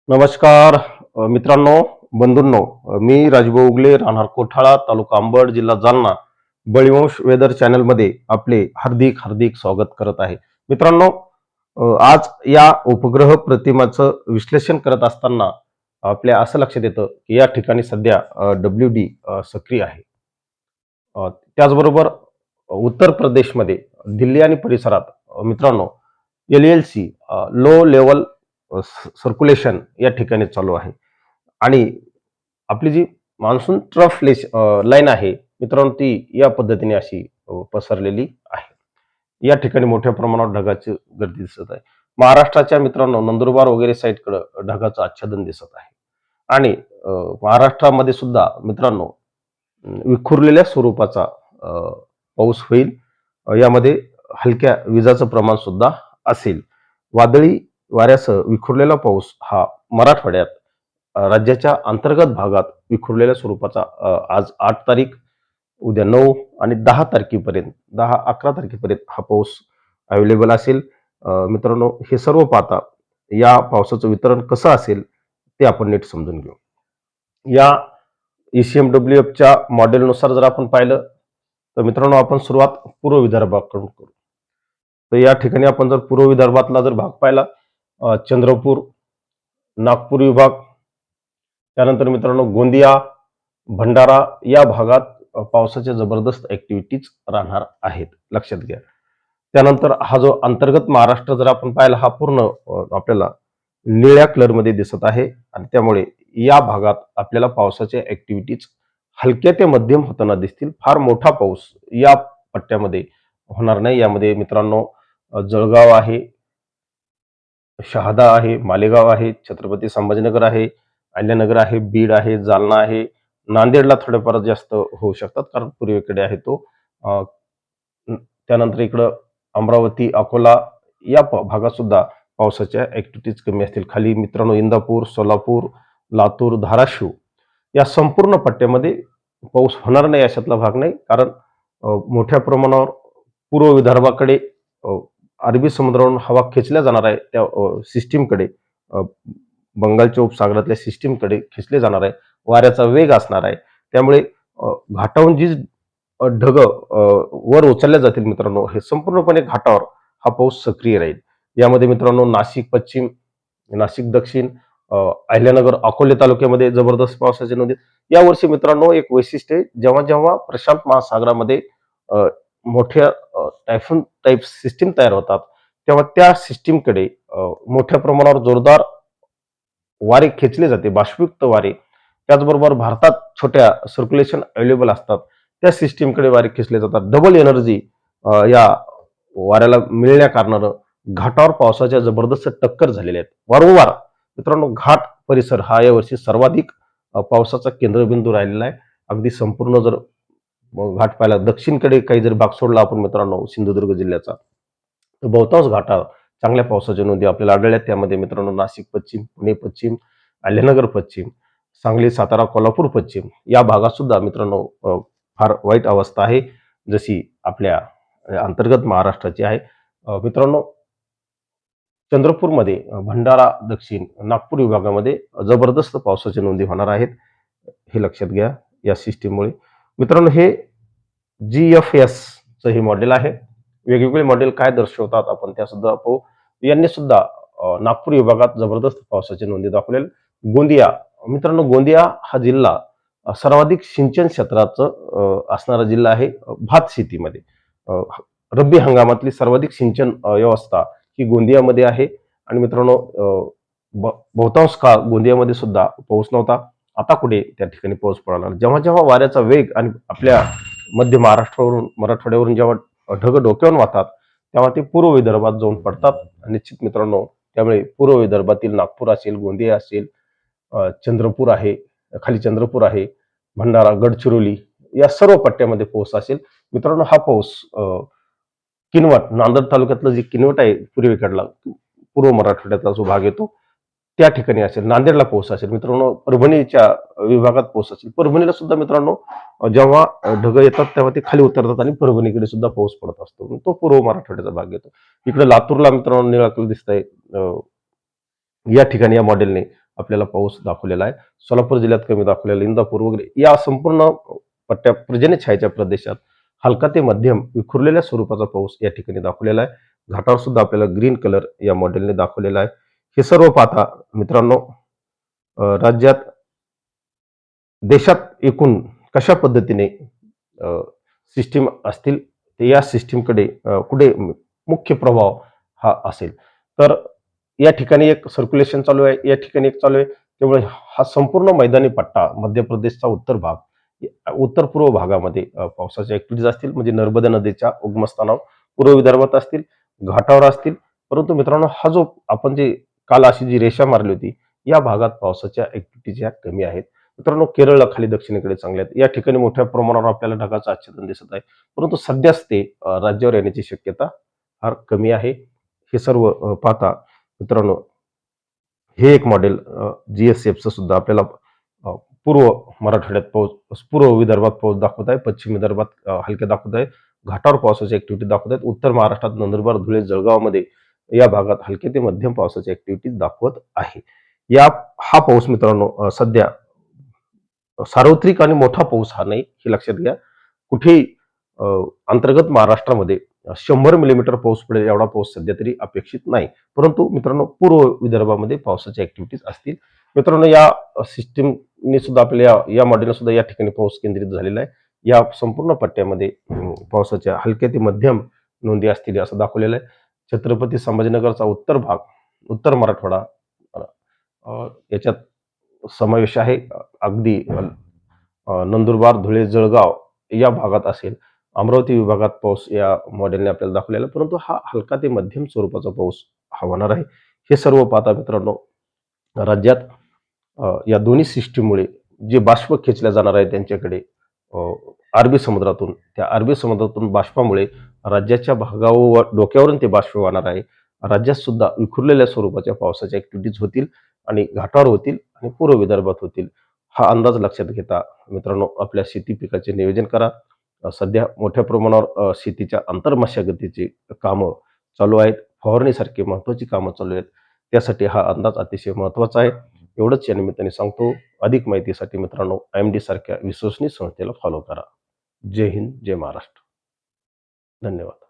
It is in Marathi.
नमस्कार मित्रांनो, बंधूंनो. मी राजभाऊ उगले, राहणार कोठाळा, तालुका अंबड, जिल्हा जालना. बळीवंश वेदर चॅनलमध्ये आपले हार्दिक हार्दिक स्वागत करत आहे. मित्रांनो, आज या उपग्रह प्रतिमाचं विश्लेषण करत असताना आपल्या असं लक्षात येतं की या ठिकाणी सध्या WD सक्रिय आहे. त्याचबरोबर उत्तर प्रदेशमध्ये दिल्ली आणि परिसरात मित्रांनो LLC लो लेवल सर्क्युलेशन या ठिकाणी चालू आहे. आणि आपली जी मान्सून ट्रफ लाईन आहे मित्रांनो, ती या पद्धतीने अशी पसरलेली आहे. या ठिकाणी मोठ्या प्रमाणावर ढगाची गर्दी दिसत आहे. महाराष्ट्राच्या मित्रांनो नंदुरबार वगैरे साईडकडे ढगाचं आच्छादन दिसत आहे. आणि महाराष्ट्रामध्ये सुद्धा मित्रांनो विखुरलेल्या स्वरूपाचा पाऊस होईल. यामध्ये हलक्या विजाचं प्रमाण सुद्धा असेल. वादळी वाऱ्यासह विखुरलेला पाऊस हा मराठवाड्यात राज्याच्या अंतर्गत भागात विखुरलेल्या स्वरूपाचा आज 8 तारीख, उद्या 9 आणि 10 तारखेपर्यंत 10-11 तारखेपर्यंत हा पाऊस अवेलेबल असेल. मित्रांनो, हे सर्व पाहता या पावसाचं वितरण कसं असेल ते आपण नीट समजून घेऊ. या ECMWFच्या मॉडेलनुसार जर आपण पाहिलं तर मित्रांनो, आपण सुरुवात पूर्व विदर्भाकडून करू. तर या ठिकाणी आपण जर पूर्व विदर्भातला जर भाग पाहिला, चंद्रपूर, नागपूर विभाग, त्यानंतर मित्रांनो गोंदिया, भंडारा या भागात पावसाच्या जबरदस्त ऍक्टिव्हिटीज राहणार आहेत, लक्षात घ्या. त्यानंतर हा जो अंतर्गत महाराष्ट्र जर आपण पाहिला, हा पूर्ण आपल्याला निळ्या कलरमध्ये दिसत आहे. आणि त्यामुळे या भागात आपल्याला पावसाच्या ऍक्टिव्हिटीज हलक्या ते मध्यम होताना दिसतील. फार मोठा पाऊस या पट्ट्यामध्ये होणार नाही. यामध्ये मित्रांनो जळगाव आहे, शहादा आहे, मालेगाव आहे, छत्रपती संभाजीनगर आहे, अहिल्यानगर आहे, बीड आहे, जालना आहे, नांदेडला थोडेफार जास्त होऊ शकतात कारण पूर्वेकडे आहे तो. त्यानंतर इकडं अमरावती, अकोला या भागात सुद्धा पावसाच्या ऍक्टिव्हिटीज कमी असतील. खाली मित्रांनो इंदापूर, सोलापूर, लातूर, धाराशिव या संपूर्ण पट्ट्यामध्ये पाऊस होणार नाही अशातला भाग नाही. कारण मोठ्या प्रमाणावर पूर्व विदर्भाकडे अरबी समुद्रावरून हवा खेचल्या जाणार आहे. त्या सिस्टीमकडे, बंगालच्या उपसागरातल्या सिस्टीमकडे खेचले जाणार आहे. वाऱ्याचा वेग असणार आहे. त्यामुळे घाटावरून जी ढग वर उचलल्या जातील मित्रांनो, हे संपूर्णपणे घाटावर हा पाऊस सक्रिय राहील. यामध्ये मित्रांनो नाशिक पश्चिम, नाशिक दक्षिण, अहिल्यानगर, अकोले तालुक्यामध्ये जबरदस्त पावसाची नोंद. यावर्षी मित्रांनो एक वैशिष्ट्य आहे, जेव्हा जेव्हा प्रशांत महासागरामध्ये मोठ्या टायफून टाईप सिस्टीम तयार होतात, तेव्हा त्या सिस्टीमकडे मोठ्या प्रमाणावर जोरदार वारे खेचले जाते, बाष्पयुक्त वारे. त्याचबरोबर भारतात छोट्या सर्क्युलेशन अवेलेबल असतात, त्या सिस्टीमकडे वारे खेचले जातात. डबल एनर्जी या वाऱ्याला मिळण्या कारणानं घाटावर पावसाच्या जबरदस्त टक्कर झालेल्या आहेत. वारंवार मित्रांनो घाट परिसर हा यावर्षी सर्वाधिक पावसाचा केंद्रबिंदू राहिलेला आहे. अगदी संपूर्ण जर घाट पाहिला, दक्षिणकडे काही जर भाग सोडला आपण मित्रांनो सिंधुदुर्ग जिल्ह्याचा, तर बहुतांश घाटावर चांगल्या पावसाच्या नोंदी आपल्याला आढळल्यात. त्यामध्ये मित्रांनो नाशिक पश्चिम, पुणे पश्चिम, अहिल्यानगर पश्चिम, सांगली, सातारा, कोल्हापूर पश्चिम या भागात सुद्धा मित्रांनो फार वाईट अवस्था आहे, जशी आपल्या अंतर्गत महाराष्ट्राची आहे. मित्रांनो चंद्रपूरमध्ये, भंडारा दक्षिण, नागपूर विभागामध्ये जबरदस्त पावसाच्या नोंदी होणार आहेत, हे लक्षात घ्या या सिस्टीममुळे. मित्रांनो हे GFS चं हे मॉडेल आहे. वेगवेगळे मॉडेल काय दर्शवतात आपण त्या सुद्धा पाहू. यांनी सुद्धा नागपूर विभागात जबरदस्त पावसाच्या नोंदी दाखवलेल्या. गोंदिया मित्रांनो, गोंदिया हा जिल्हा सर्वाधिक सिंचन क्षेत्राचं असणारा जिल्हा आहे. भात शेतीमध्ये रब्बी हंगामातली सर्वाधिक सिंचन व्यवस्था ही गोंदियामध्ये आहे. आणि मित्रांनो बहुतांश काळ गोंदियामध्ये सुद्धा पाऊस नव्हता. आता कुठे त्या ठिकाणी पाऊस पडला. जेव्हा जेव्हा वाऱ्याचा वेग आणि आपल्या मध्य महाराष्ट्रावरून, मराठवाड्यावरून जेव्हा ढग डोक्यावरून वाहतात, तेव्हा ते पूर्व विदर्भात जाऊन पडतात. निश्चित मित्रांनो, त्यामुळे पूर्व विदर्भातील नागपूर असेल, गोंदिया असेल, चंद्रपूर आहे, खाली चंद्रपूर आहे, भंडारा, गडचिरोली या सर्व पट्ट्यामध्ये पाऊस असेल. मित्रांनो हा पाऊस किनवट, नांदेड तालुक्यातलं जे किनवट आहे पूर्वेकडला, पूर्व मराठवाड्यातला जो भाग येतो त्या ठिकाणी असेल. नांदेडला पाऊस असेल मित्रांनो. परभणीच्या विभागात पाऊस असेल. परभणीला सुद्धा मित्रांनो जेव्हा ढग येतात तेव्हा ते खाली उतरतात आणि परभणीकडे सुद्धा पाऊस पडत असतो. तो पूर्व मराठवाड्याचा भाग येतो. इकडे लातूरला मित्रांनो निळा कलर दिसत आहे. या ठिकाणी या मॉडेलने आपल्याला पाऊस दाखवलेला आहे. सोलापूर जिल्ह्यात कमी दाखवलेला आहे. इंदापूर वगैरे या संपूर्ण पट्ट्या पर्जन्यछायेच्या प्रदेशात हलका ते मध्यम विखुरलेल्या स्वरूपाचा पाऊस या ठिकाणी दाखवलेला आहे. घाटावर सुद्धा आपल्याला ग्रीन कलर या मॉडेलने दाखवलेला आहे. हे सर्व पाहता मित्रांनो राज्यात देशात एकूण कशा पद्धतीने सिस्टीम असतील तर या सिस्टीमकडे कुठे मुख्य प्रभाव हा असेल तर या ठिकाणी एक सर्क्युलेशन चालू आहे, या ठिकाणी एक चालू आहे. त्यामुळे हा संपूर्ण मैदानी पट्टा मध्य प्रदेशचा उत्तर भाग, उत्तर पूर्व भागामध्ये पावसाच्या ऍक्टिव्हिटीज असतील म्हणजे नर्मदा नदीच्या उगमस्थानावर पूर्व विदर्भात असतील, घाटावर असतील. परंतु मित्रांनो हा जो आपण जे काल अशी जी रेषा मारली होती या भागात पावसाच्या ऍक्टिव्हिटीज ह्या कमी आहेत. मित्रांनो केरळला खाली दक्षिणेकडे चांगले आहेत. या ठिकाणी मोठ्या प्रमाणावर आपल्याला ढगाचं आच्छादन दिसत आहे. परंतु सध्याच ते राज्यावर येण्याची शक्यता फार कमी आहे. हे सर्व पाहता मित्रांनो हे एक मॉडेल GSFचं सुद्धा आपल्याला पूर्व मराठवाड्यात पाऊस, पूर्व विदर्भात पाऊस दाखवत आहे, पश्चिम विदर्भात हलक्या दाखवत आहे, घाटावर पावसाची ऍक्टिव्हिटी दाखवत आहेत, उत्तर महाराष्ट्रात नंदुरबार, धुळे, जळगावमध्ये या भागात हलके ते मध्यम पावसाची ऍक्टिव्हिटी दाखवत आहे. हा पाऊस मित्रांनो सध्या सार्वत्रिक आणि मोठा पाऊस हा नाही हे लक्षात घ्या. कुठेही अंतर्गत महाराष्ट्रामध्ये 100 मिलीमीटर पाऊस पडेल एवढा पाऊस सध्या तरी अपेक्षित नाही. परंतु मित्रांनो पूर्व विदर्भामध्ये पावसाच्या ऍक्टिव्हिटीज असतील. मित्रांनो या सिस्टीमने सुद्धा आपल्या या मॉडेलने सुद्धा या ठिकाणी पाऊस केंद्रित झालेला आहे. या संपूर्ण पट्ट्यामध्ये पावसाच्या हलक्या ते मध्यम नोंदी असतील असं दाखवलेलं आहे. छत्रपती संभाजीनगरचा उत्तर भाग, उत्तर मराठवाडा याच्यात समावेश आहे. अगदी नंदुरबार, धुळे, जळगाव या भागात असेल. अमरावती विभागात पाऊस या मॉडेलने आपल्याला दाखवलेला आहे. परंतु हा हलका ते मध्यम स्वरूपाचा पाऊस हा होणार आहे. हे सर्व पाहता मित्रांनो राज्यात या दोन्ही सिस्टीममुळे जे बाष्प खेचल्या जाणार आहे त्यांच्याकडे अरबी समुद्रातून, त्या अरबी समुद्रातून बाष्पामुळे राज्याच्या भागावर डोक्यावरून ते बाष्प वाहणार आहे. राज्यात सुद्धा विखुरलेल्या स्वरूपाच्या पावसाच्या ऍक्टिव्हिटीज होतील आणि घाटावर होतील आणि पूर्व विदर्भात होतील. हा अंदाज लक्षात घेता मित्रांनो आपल्या शेती पिकाचे नियोजन करा. सध्या मोठ्या प्रमाणावर शेतीच्या आंतरमशागतीची कामं चालू आहेत. फवारणीसारखी महत्त्वाची कामं चालू आहेत. त्यासाठी हा अंदाज अतिशय महत्त्वाचा आहे. एवढंच या निमित्ताने सांगतो. अधिक माहितीसाठी मित्रांनो IMD सारख्या विश्वसनीय संस्थेला फॉलो करा. जय हिंद, जय महाराष्ट्र. धन्यवाद.